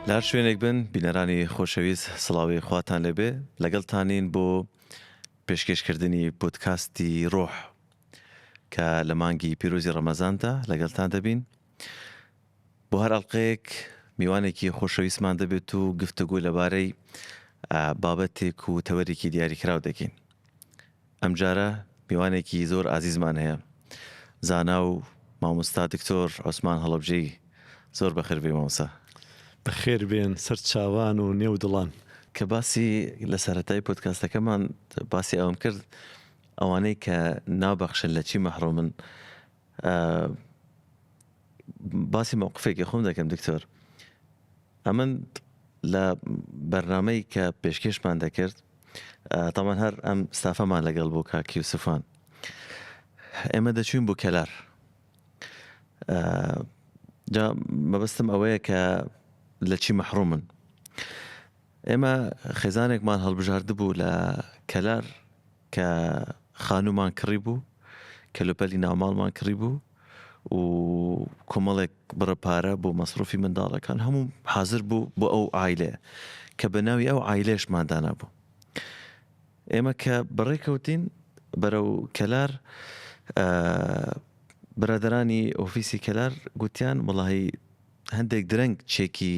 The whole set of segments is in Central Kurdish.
لار شوێنێک بن بینەرانی خۆشەویست سڵاوی خواتان لەبێ لەگەڵتانین بۆ پێشکەشکردنی پۆدکاستی ڕۆح کە لە مانگی پیرۆزی ڕەمەزاندا لەگەڵتان دەبین بۆ هەر ئەڵلقەیەک میوانێکی خۆشەویستمان دەبێت و گفتوگۆ لەبارەی بابەتێک و تەوەرێکی دیاریکراو دەکەین. ئەم جارە میوانێکی زۆر ئازیزمان هەیە، زانا و مامۆستا دکتۆر عوسمان هەڵەبجەی. زۆر بەخێر بێ مامۆستا. بەخێر بێن سەر چاوان و نێو دڵان. کە باسی لە سەرەتای پۆدکاستەکەمان باسی ئەوم کرد ئەوانەی کە نابەخشن لە چی مەحڕومن، باسی موقفێکی خۆم دەکەم دکتۆر. ئەمن لە بەرنامەی کە پێشکەشمان دەکرد تامان هەر ئەم ستافەمان لەگەڵ بۆ کاکی یوسفان ئێمە دەچوین بۆ کەلار. جا مەبەستم ئەوەیە کە لە چی مەحڕومن. ئێمە خێزانێکمان هەڵبژاردە بوو لە کەلار کە خانومان کڕی بوو، کەلوپەلی ناوماڵمان کڕی بوو و کۆمەڵێک بڕە پارە بۆ مەسروفی منداڵەکان هەموو حازر بوو بۆ ئەو ئایلێ کە بەناوی ئەو ئایلێشمان دانا بوو. ئێمە کە بەڕێکەوتین بەرەو کەلار، برادرانی ئۆفیسی کەلار گوتیان وەڵاهی هەندێک درەنگ چێکی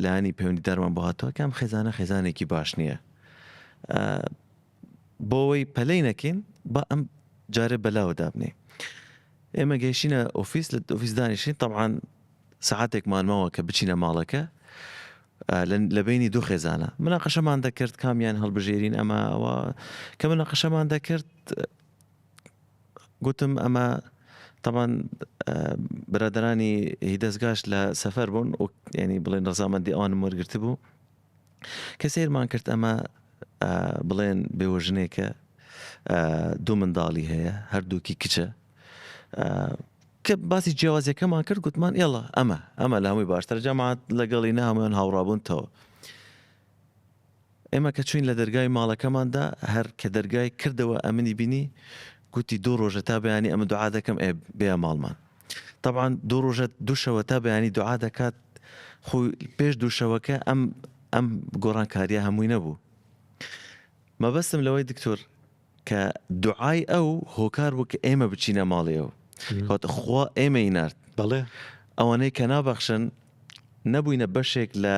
لایانی پەیوەندیدارمان بۆ هاتووە کەم خێزانێکی باش نییە. بۆ ئەوەی پەلەی نەکەین با ئەم جارێ بەلاوە دابنێ. ئێمە گەیشتینە ئۆفیس، لە ئۆفیس دانیشتین. طبعاً سەعاتێکمان ماوە کە بچینە ماڵەکە لە بینی دوو خێزانە مناقەشەمان دەکرد کامیان هەڵبژێرین. ئەمەوە کە مناقەشەمان دەکرد گوتم ئەمە طبعاً برادرانی هی دەستگاش لە سەفەر بوون، ینی بڵێن ڕەزامەندی ئەوانم وەرگرتە بوو کە سیرمان کرد ئەمە بڵێن بێوەژنێکە، دوو منداڵی هەیە، هەردووکی کچە، کە باسی جیاوازیەکەمان کرد. گوتمان ئێڵە ئەمە لە هەمووی باشترە، جەماعەت لەگەڵی هەمویان هاوڕابوونتەوە. ئێمە کە چوین لە دەرگای ماڵەکەماندا، هەر کە دەرگای کردەوە ئەمنی بینی گوتی دوو ڕۆژە تا بەیانی ئەمە دوعا دەکەم بێ ماڵمان. طبعاً دوو ڕۆژە دووشەوە تا بەیانی دوعا دەکات. خۆی پێش دووشەوەکە ئەم گۆڕانکاریە هەمووی نەبوو. مەبەستم لەوەی دکتۆر کە دوعای ئەو هۆکار بوو کە ئێمە بچینە ماڵێەوە، کەواتە خوا ئێمەی نارد. بەڵێ ئەوانەی کە نابەخشن نەبووینە بەشێک لە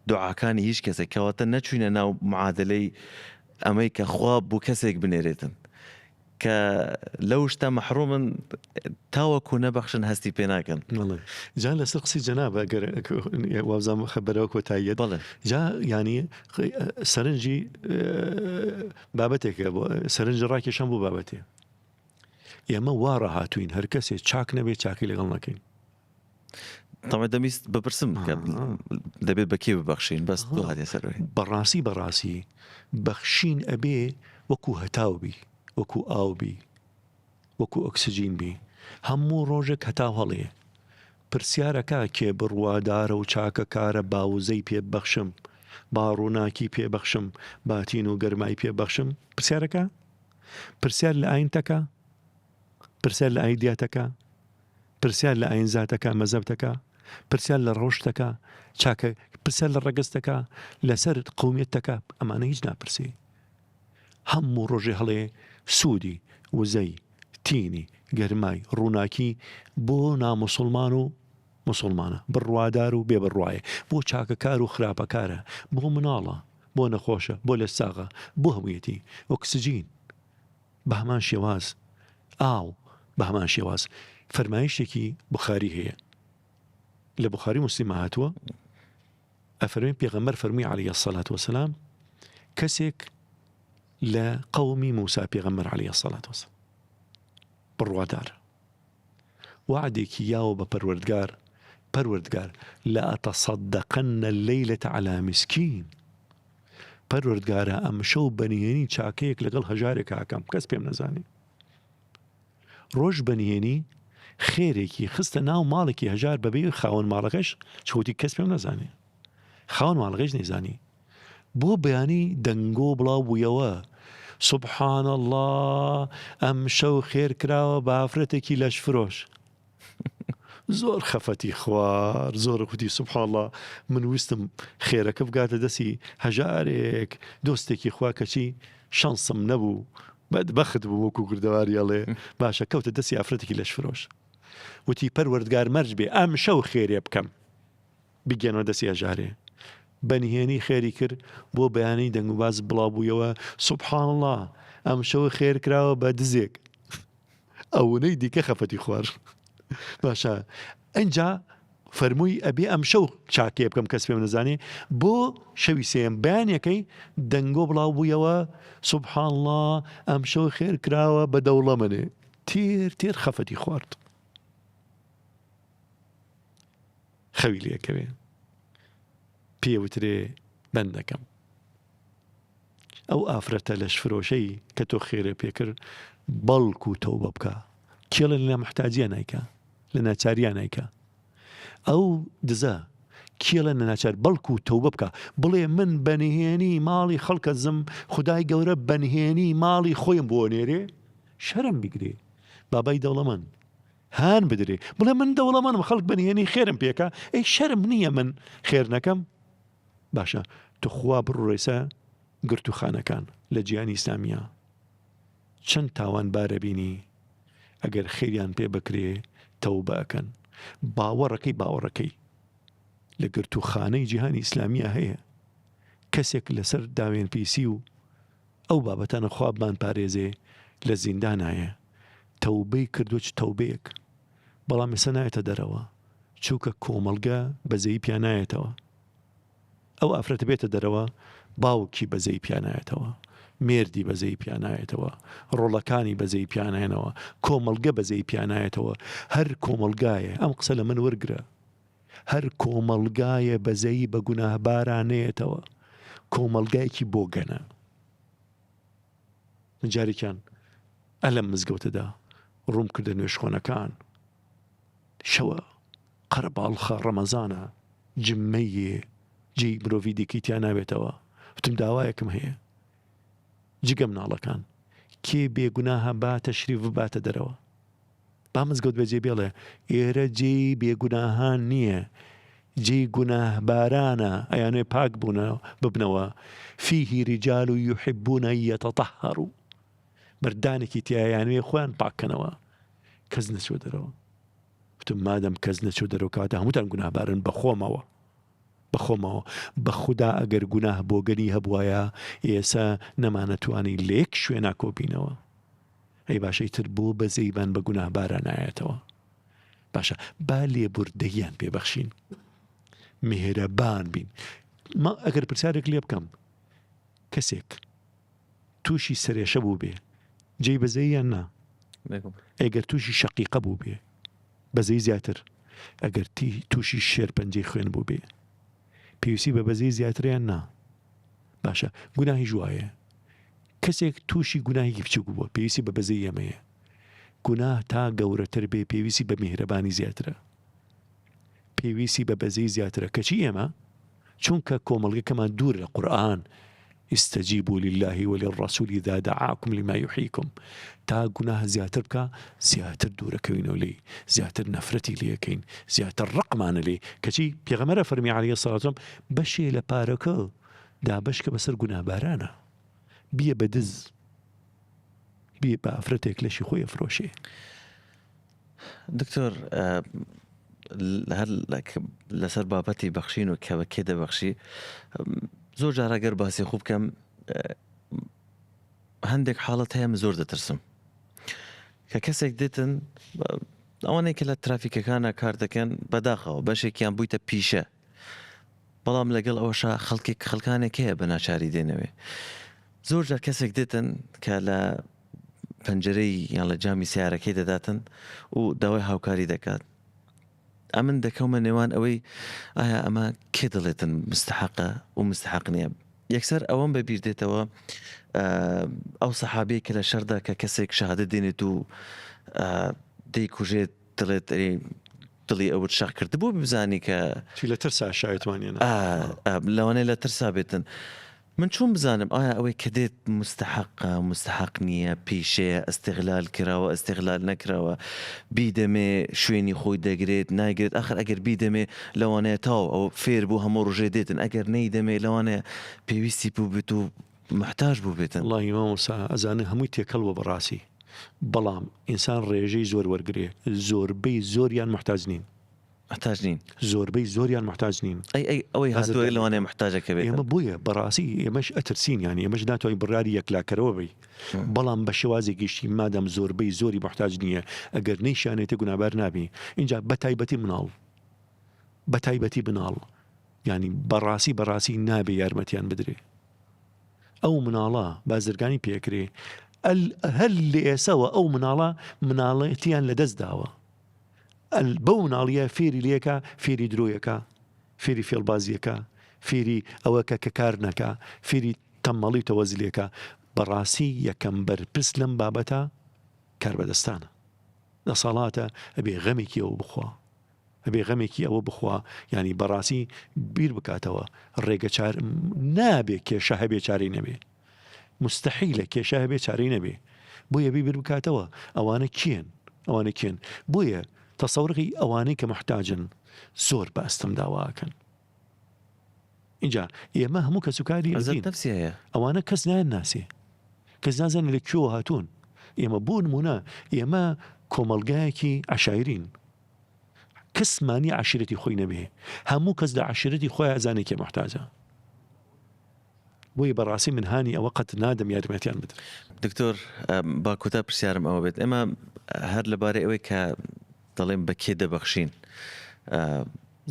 دوعاکانی هیچ کەسێک، کەواتە نەچوینە ناو معادلەی ئەمەی کە خوا بوو کەسێک بنێرێتن، کە لەو شتە مەحڕومن تاوەکو نەبەخشن هەستی پێ ناکەن. جا لەسەر قسەی جەنابە گەر وابزانم خەبەرەوە کۆتاییەت بەڵێ جا ینی سەرنجی بابەتێکە بۆ سەرنج ڕاکێشان بوو بابەتێ. ئێمە وا ڕەهاتووین هەر کەسێ چاک نەبێت چاکی لەگەڵ نەکەین. تەمە دەمیست بپرسم کە دەبێت بەکێ ببەخشین، بەس دوو هاتێ سەرەوەی. بەڕاستی بەخشین ئەبێ وەکو هەتاو بی، وەکو ئاو بی، وەکو ئۆکسجین بی. هەموو ڕۆژێک هەتاو هەڵێ پرسیارەکە کێ بڕوادارە و چاکەکارە باوزەی پێ بەخشم، باڕووناکی پێ بەخشم، باتین و گەرمای پێ بەخشم. پرسیارەکە پرسیار لە ئاینتەکە، پرسیار لە ئایدیاتەکە، پرسیار لە ئاینزاتەکە مەزەبتەکە، پرسیار لە ڕۆشتەکە چاکە، پرسیار لە ڕەگەستەکە، لەسەر قومیەتەکە. ئەمانە هیچ ناپرسی. هەموو ڕۆژێ هەڵێ سوودی وزەی تینی گەرمای ڕووناکی بۆ نامسڵمان و مسلمانە، بڕوادار و بێ بڕوایە، بۆ چاکەکار و خراپەکارە، بۆ مناڵە، بۆ نەخۆشە، بۆ لە ساغە، بۆ هەموویەتی ئۆکسجین بە هەمان شێواز، ئاو بە هەمان شێواز. فەرمایشێکی بوخاری هەیە لە بوخاری موسلیم هاتووە، ئەفەرمێ پێغەمبەر فەرمووی عەلەیهی السەڵات وەسەلام کەسێک لە قەومی موسا پێغەمبەر عەلەیهی السەڵات وەسەلام بڕوادار وعدێکی یاوە بە پەروەردگار لە ئەتەسەدەقەنە اللەیلەتە عەلا مسکین. پەروەردگارە ئەم شەو بەنهێنی چاکەیەک لەگەڵ هەژارێک ئاکەم کەس پێم نەزانی. ڕۆژ بەنهێنی خێرێکی خستە ناو ماڵێکی هەژار بەبێ خاوەن ماڵەکەش چوتی کەس پێم نەزانێ، خاوەن ماڵەکەش نەیزانی. بۆ بەیانی دەنگۆ بڵاو بوویەوە سبحان الله ئەم شەو خێر کراوە بە ئافرەتێکی لەش فرۆش. زۆر خەفەتی خوار زۆر کوتی سبحان الله من ویستم خێرەکە بگاتە دەستی هەژارێک دۆستێکی خوا کەچی شانسم نەبوو بەدبەخت بوو وەکو گردەواریاڵێ باشە کەوتە دەستی ئافرەتێکی لەش فرۆش وتی پەروەردگار مەرج بێ ئەم شەو خێرێ بکەم بگەنەوە دەستی هەژارێ بەنهێنی خێری کرد بۆ بەیانی دەنگ و باز بڵاو بوویەوە سبحان الله ئەم شەو خێر کراوە بە دزێک ئەوەی دیکە خەفەتی خوار باشە ئەنجا فەرمووی ئەبێ ئەم شەو چاکێ بکەم کەس پێم نەزانێ بۆ شەوی سێم بەیانەکەی دەنگۆ بڵاو بوویەوە سبحان الله ئەم شەو خێر کراوە بە دەوڵەمەنێ تێر خەفەتی خوارد خەوی لێکەوێ پێوترێ بەندەکەم ئەو ئافرەتە لەش فرۆشەی کە تۆ خێرە پێکرد بەڵکو تەوبە بکە کێڵە لە محتاجیان نیکە لە ناچاریان نیکە ئەو دزە کێڵە لە ناچار بەڵکو تەوبە بکە بڵێ من بەنهێنی ماڵی خەڵکە زم خدای گەورە بەنهێنی ماڵی خۆیم بۆ نێرێ شەرم بگرێ بابای دەوڵەمەند هان بدرێ بڵێ من دەوڵەمەندم خەڵک بەنهێنی خێرم پێکە ئەی شەرم نییە من خێر نەکەم باشە تو خوا بڕۆیسە گرتوخانەکان لە جیهانی ئیسلامیە چەند تاوانبارە بینی ئەگەر خێریان پێ بکرێ تەوبە ئەکەن باوەڕەکەی لە گرتوخانەی جیهانی ئیسلامیە هەیە کەسێک لەسەر داوێن پیسی و ئەو بابەتانە خوابمان پارێزێ لە زیندانایە تەوبەی کردوچ تەوبەیەک بەڵام ێستا نایەتە دەرەوە چووکە کۆمەڵگە بەزەیی پیانایەتەوە ئەو ئافرەتە بێتە دەرەوە باوکی بەزەی پیانایەتەوە مێردی بەزەی پیانایەتەوە ڕۆڵەکانی بەزەی پیانایەنەوە کۆمەڵگە بەزەی پیانایەتەوە هەر کۆمەلگایە ئەم قسە لە من وەرگرە هەر کۆمەلگایە بەزەی بە گوناهبارانەیەتەوە کۆمەلگایەکی بۆ گەنە جارێکیان ئەلەم مزگەوتەدا ڕووم کردە نوێشخۆنەکان شەوە قەرەباڵخە ڕەمەزانە جممەیە جێی مرۆڤی دیکەیتیان ناوێتەوە وتم داوایەکم هەیە جگە مناڵەکان کێ بێگوناهە باتە شریف باتە دەرەوە با مزگەوت بەجێ بێڵێ ئێرە جێی بێگوناهان نییە جێی گوناهبارانە ئەیانێ پاک بوونە ببنەوە فیهی ریجال و یحبون أن يتطهروا مردانێکی تیایانوێ خۆیان پاککەنەوە کەس نەچوە دەرەوە وتم مادەم کەس نەچوە دەرەوە کاتە هەمووتان گوناهبارن بەخۆمەوە بە خوددا ئەگەر گوناه بۆگەنی هەبوایە ئێسا نەمانەتوانی لێک شوێنە کۆبینەوە ئەی باشەی تر بۆ بەزەیبان بە گوناهبارە نایەتەوە باشە با لێبوردەییان پێبەخشین میهرەبان بین ما ئەگەر پرسیارێک لێ بکەم کەسێک تووشی سرێشە بوو بێ جێی بەزەییان نا ئەگەر تووشی شەقیقە بوو بێ بەزەی زیاتر ئەگەر تووشی شێرپەنجەی خوێن بوو بێ پێویستی بە بەزەی زیاتریان نا باشە گوناهی ژوایە کەسێک تووشی گوناهی بچوو بووە پێویستی بە بەزەی ئەمەیە گوناه تا گەورەتر بێ پێویستی بە میهرەبانی زیاترە پێویستی بە بەزەی زیاترە کەچی ئێمە چونکە کۆمەڵگەکەمان دوور لە قورئان استجيبوا لله وللرسول إذا دعاكم لما يحييكم تا گوناه زیاتر بکە زیاتر دوورەکەوینەوە لێ زیاتر نەفرەتی لێەکەین زیاتر ڕقمانە لێ کەچی پێغەمبەر فەرمی عەلەیهی سەڵاتو وەسەلام بەشێ لە پارەکە دابەشکە بەسەر گوناهبارانە بیە بە دز بیە بە ئافرەتێک لەشی خۆی ئەفرۆشێ دکتۆر هەر لەسەر بابەتی بەخشین و کە بە کێ دەبەخشی زۆر جارەگەر باسی خوب بکەم هەندێک حاڵەت هەیە من زۆر دەترسم کە کەسێک دێتن ئەوانەی کە لە ترافیکەکانە کار دەکەن بەداخەوە بەشێکیان بوویتە پیشە بەڵام لەگەڵ ئەوەشە خەڵکانێک هەیە بە ناچاری دێنەوێ زۆر جار کەسێک دێتن کە لە پەنجەرەی یان لە جامی سیارەکەی دەداتن و داوای هاوکاری دەکات ئەمن دەکەومە نێوان ئەوەی ئایا ئەمە کێ دەڵێتن مستحقە و مستحق نییە یەکسەر ئەوەم بەبیر دێتەوە ئەو سەحابەیە کە لە شەردا کە کەسێک شەهادەت دێنێت و دەیکوژێت دڵێت دڵی ئەوت شەق کرد بۆ بزانی کە لە ترسا شایەتوانێنە لەوانەیە لە ترسا بێتن من چۆن بزانم ئایا ئەوەی کە دێت مستحق نییە پیشەیە ئەستیغلال کراوە ئەستیغلال نەکراوە بیدەمێ شوێنی خۆی دەگرێت ناگرێت ئاخر ئەگەر بیدەمێ لەوانەیە تاو ئەو فێر بوو هەموو ڕۆژێ دێتن ئەگەر نەیدەمێ لەوانەیە پێویستی بوو بێت و محتاج بوو بێتن. والله مامۆستا ئەزانە هەمووی تێکەڵوە بەڕاستی، بەڵام ئینسان ڕێژەی زۆر وەرگێ، زۆربەی زۆریان محتاج نین، محتاج نین، زۆربەی زۆریان محتاج نین. ئەوەی هاتووە لەوانەیە محتاجەکە بێت. ئێمە بووە بەڕاستی ئێمەش ئەترسین، یانی ئێمەش ناتوانین بڕاری یەکلاکەرەوە بی، بەڵام بە شێوازێکیشتی مادەم زۆربەی زۆری محتاج نییە ئەگەر نەیشانێتە گونابار نابی. اینجا بەتایبەتی مناڵ ینی بەڕاستی نابێ یارمەتیان بدرێ. ئەو مناڵە بازرگانی پێکرێ هەر لە ئێسەوە ئەو مناڵەتیان لەدەست داوە. بەو مناڵیە فێری لێکە، فێری درۆیەکە، فێری فێڵبازیەکە، فێری ئەوەکە کە کار نەکە، فێری تەمەڵی تەوەزلێکە. بەڕاستی یەکەم بەرپرس لەم بابەتە کار بەدەستانە. لە ساڵاتە ئەبێ غەمێکی ئەوە بخوا، ینی بەڕاستی بیر بکاتەوە ڕێگە چار نابێ کێشە هەبێ چارەی نەبێ، مستحیلە کێشە هەبێ چارەی نەبێ. بۆیە بیر بکاتەوە ئەوانە کێن بۆیە تەسەوڕی ئەوانەی کە محتاجن زۆر بەستم داواکەن. اینجا ئێمە هەموو کەسوکاری نفسیە ئەوانە کەس ناسێ، کەس نازانێت لە کوێوە هاتوون. ئێمە بۆ نمونە ئێمە کۆمەلگایەکی عەشایرین، کەسمانی عەشیرەتی خۆی نەبێ، هەموو کەس لە عەشیرەتی خۆی ئەزانێت کێ محتاجە. بۆیە بەڕاستی من هانی ئەوە قەت نادەم یارمەتیان بدرێت. دکتۆر با کۆتا پرسیارم ئەوە بێت، ئێمە هەر لەبارەی ئەوەی کە دەڵێن بە کێ دەبەخشین،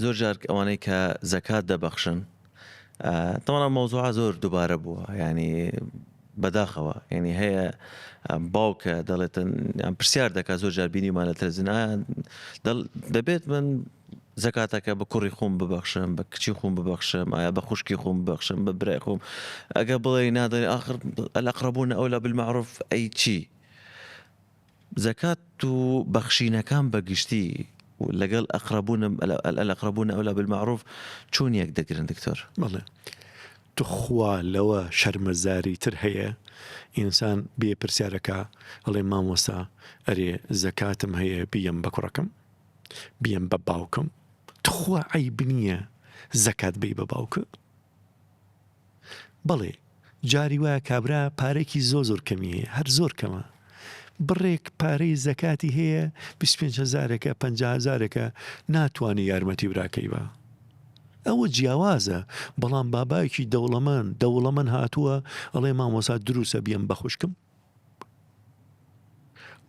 زۆر جار ئەوانەی کە زەکات دەبەخشن تەوانا مەوزوعە زۆر دووبارە بووە، ینی بەداخەوە، ینی هەیە باوکە دەڵێتن پرسیار دەکات زۆر جار بینیمان لە تەلەڤیزیۆن دەبێت من زەکاتەکە بە کوڕی خۆم ببەخشم، بە کچی خۆم ببەخشم، ئایا بە خوشکی خۆم ببەخشم، بە برای خۆم، ئەگە بڵێ نادەنێ ئاخر الأقربون أولى بالمعروف ئەی چی؟ زەکات و بەخشینەکان بەگشتی لەگەڵ الأقربون أولى بالمعروف چۆن یەک دەگرن دکتۆر؟ بەڵێ توخوا لەوە شەرمەزاری تر هەیە ئینسان بێ پرسیارەکە هەڵێ مامۆستا ئەرێ زەکاتم هەیە بیەم بە کوڕەکەم، بیەم بە باوکم، توخوا عەیب نییە زەکات بی بە باوکە. بەڵێ جاری وایە کابرا پارێکی زۆر کەمی هەیە، هەر زۆر کەمە، بڕێک پارەی زەکاتی هەیە 25,000ەکە 50,000ەکە ناتوانێ یارمەتی براکەی بە. ئەوە جیاوازە، بەڵام بابایکی دەوڵەمەند هاتووە ئەڵێ مامۆستا دروسە بیەم بە خوشکم،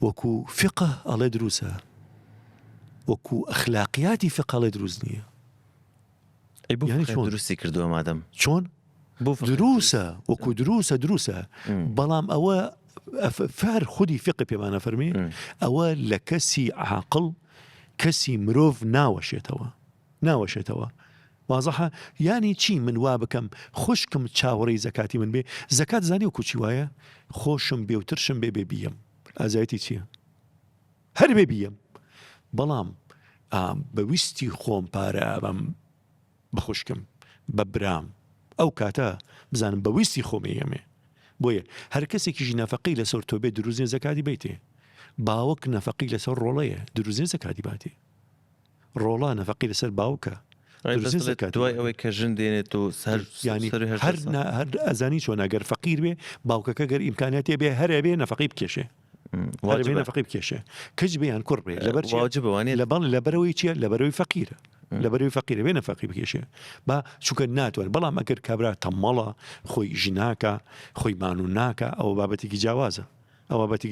وەکو فقه ئەڵێ دروسە، وەکو ئەخلاقیاتی فقه ئەڵێ دروست نییە. یعنی چۆن دروستی کردووە مادەم؟ چۆن دروسە، وەکو دروسە، بەڵام ئەوە فار خودی فقه پێمانە فەرمی ئەوە لە کەسی عاقڵ، کەسی مرۆڤ ناوەشێتەوە. وازەحە یانی چی؟ من وا بکەم خوشکم چاوەڕێی زەکاتی من بێ، زەکات زانی وەکو چی وایە؟ خۆشم بێ و ترشم بێ بیەم. ئازایەتی چییە؟ هەر بێ بیەم، بەڵام بەویستی خۆم پارە ئابم بە خوشکم بە برام، ئەو کاتە بزانم بەویستی خۆمێمێ. بۆیە هەر کەسێکیژی نەفەقی لەسەر تۆ بێت دروزنێ زەکاتی بیتێ، باوەک نەفەقی لەسەر ڕۆڵەیە دروزنێ زەکاتی باتێ، ڕۆڵە نەفەقی لەسەر باوکە دوای ئەوەی کە ژن دێنێت و هەر ئەزانی چۆن ئەگەر فەقیر بێ باوکەکە گەر ئیمکانیاتی بێ هەرێ بێ نەفەقی بکێشێ، نەفەقی بکێشێ، کەچ بێیان کوڕ بێ لەبەرەوەی چیە؟ لەبەرەوەی فەقیرە، لەبەرەوەی فەقیرە بێ نەفەقی بکێشێ با چونکە ناتوان. بەڵام ئەگەر کابرا تەمەڵە، خۆی ژناکە، خۆی مانوو ناکە، ئەوە بابەتێکی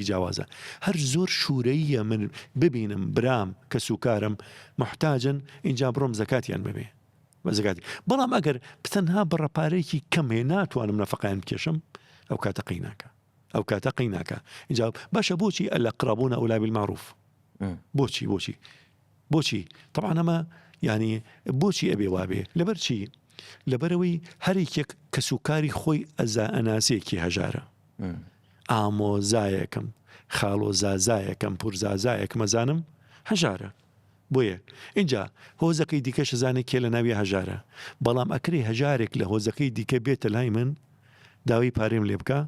جیاوازە. هەر زۆر شوورەیە من ببینم برام کە سوکارم محتاجن، اینجا بڕۆم زەکاتیان ببێ بە زەکاتی. بەڵام ئەگەر تەنها بڕەپارەیەکی کەم هەیە ناتوانم نەفەقیان بکێشم، ئەو کاتە قەی ناکە. اینجا باشە بۆچی الأقربون أولى بالمعروف؟ بۆچی؟ طبعا ئەمە ینی بۆچی ئەبێ وابێ؟ لەبەر چی؟ لەبەرەوەی هەرێکێک کە سوکاری خۆی ئەناسەیەکی هەژارە، ئامۆزایەکەم، خاڵۆزازایەکەم، پورزازایەکم ئەزانم هەژارە. بۆیە اینجا هۆزەکەی دیکەش زانێت کێ لە ناوی هەژارە، بەڵام ئەکرێ هەژارێک لە هۆزەکەی دیکە بێتە لای من داوی پارێم لێ بکە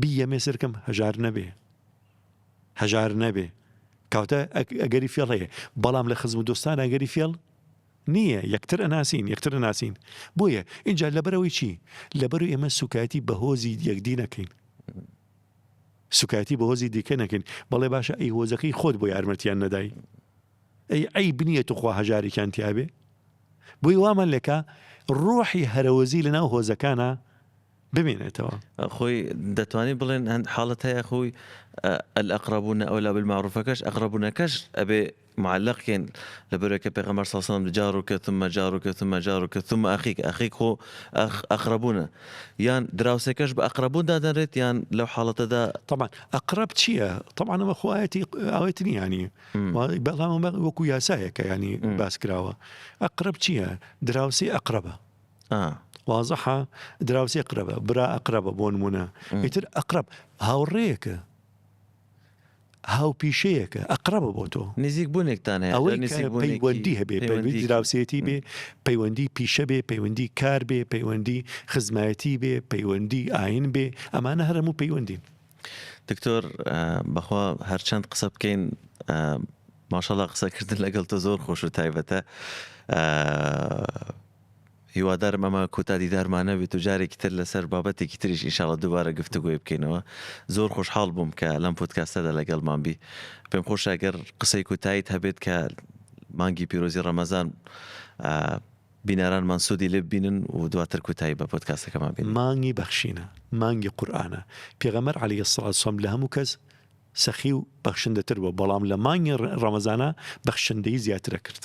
بیەمێ سەرکەم هەژار نەبێ کەواتە ئەگەری فێڵ هەیە بەڵام لە خزم و دۆستان ئەگەری فێڵ نییە یەکتر ئەناسین بۆیە اینجا لەبەرەوەی چی لەبەرەوەی ئێمە سوکایەتی بەهۆزی یەکدی نەکەین سوکایەتی بەهۆزی دیکە نەکەین بەڵێ باشە ئەی هۆزەکەی خۆت بۆ یارمەتیان نەدای ئەی بنیەت و خوا هەژارێکیان تیابێ بۆی وامان لێکە ڕۆحی هەرەوەزی لەناو هۆزەکانە ببینێتەوە خۆی دەتوانین بڵێن هەند حاڵەت هەیە خۆی الأقربون أولى بالمعروفەکەش ئەقربونەکەش ئەبێ معلقين لبرك بيغمر صلى الله عليه وسلم جارك ثم جارك ثم جارك ثم أخيك هو أقربون يان دراوسكش بأقربون دا ريت يان لو حالته دا طبعا أقرب شيء طبعا ما أخواتي أويتني يعني بلام وكو ياسايك يعني باسكراوة أقرب شيء دراوسي أقربه واضحة دراوسي أقربه برا أقربه بون منا يتر أقرب هاوريك هاو پیشەیەکە ئەقربە بۆ تۆ نزیک بوونێکتان هەیە ئەوەی پەیوەندی هەبێ پەیوەندی دراوسێتی بێ پەیوەندی پیشە بێ پەیوەندی کار بێ پەیوەندی خزمایەتی بێ پەیوەندی ئاین بێ ئەمانە هەرموو پەیوەندین دکتۆر بەخوا هەرچەند قسە بکەین ماشەڵڵا قسەکردن لەگەڵ تۆ زۆر خۆش و تایبەتە هیوادارم ئەمە کۆتا دیدارمانە بێت و جارێکی تر لەسەر بابەتێکی تریش ئینشاڵڵا دووبارە گفتوگۆی بکەینەوە زۆر خۆشحاڵ بووم کە لەم پۆدکاستەدا لەگەڵمان بی پێم خۆش ئەگەر قسەی کوتاییت هەبێت کە مانگی پیرۆزی ڕەمەزان بینەرانمان سوودی لێ ببینن و دواتر کوتایی بە پۆدکاستەکەمان بین مانگی بەخشینە مانگی قورئانە پێغەمبەر عەلەیهی السەڵاتو وەسەلام لە هەموو کەس سەخی و بەخشندەتر بووە بەڵام لە مانگی ڕەمەزانە بەخشندەی زیاترە کرد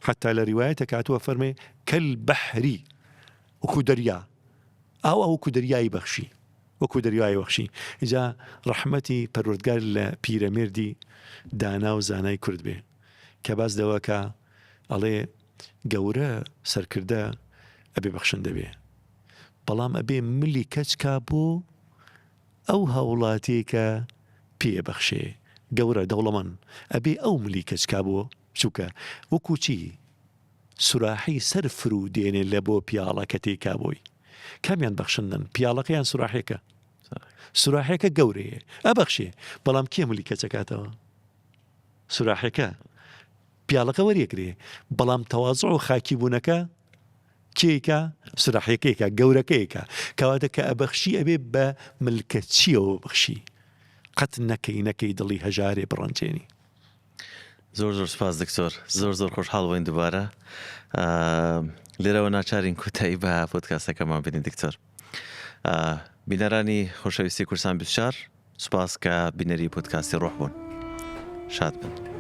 حتى لرواية كاتوا فرمي كالبحري وكو دريا أو كو دریای بەخشی وەکو دەریای بەخشی ئجا ڕەحمەتی پەروەردگار لە پیرەمێردی دانا و زانای کورد بێ کە باس دەوەکە ئەڵێ گەورە سەرکردە ئەبێ بەخشندە بێ بەڵام ئەبێ ملی کەچکا بۆ ئەو هەوڵاتێکە پێبەخشێ گەورە دەوڵەمەند ئەبێ ئەو ملی کەچکا بۆ چووکە وەکو چی سوراحی سەر فرو دێنێ لە بۆ پیاڵە کە تێکا بۆی کامیان بەخشندن پیاڵەکەیان سوراحێکە سوراحێکە گەورەیە ئەبەخشێ بەڵام کێ ملی کەچەکاتەوە سوراحێکە پیاڵەکە وەریەگرێ بەڵام تەواضع و خاکی بوونەکە کێکە سوراحێکێکە گەورەکەیەکە کەواتە کە ئەبەخشی ئەبێ بە ملکەچیەوە بەخشی قەت نەکەی دڵی هەژارێ بڕەنجێنی زۆر سپاس دکتۆر زۆر خۆشحاڵ بووین دووبارە لێرەوە ناچارین کوتایی بە پۆدکاستەکەمان بینین دکتۆر بینەرانی خۆشەویستی کورسان 24 سپاس کە بینەری پۆدکاستی ڕۆح بوون شاد بن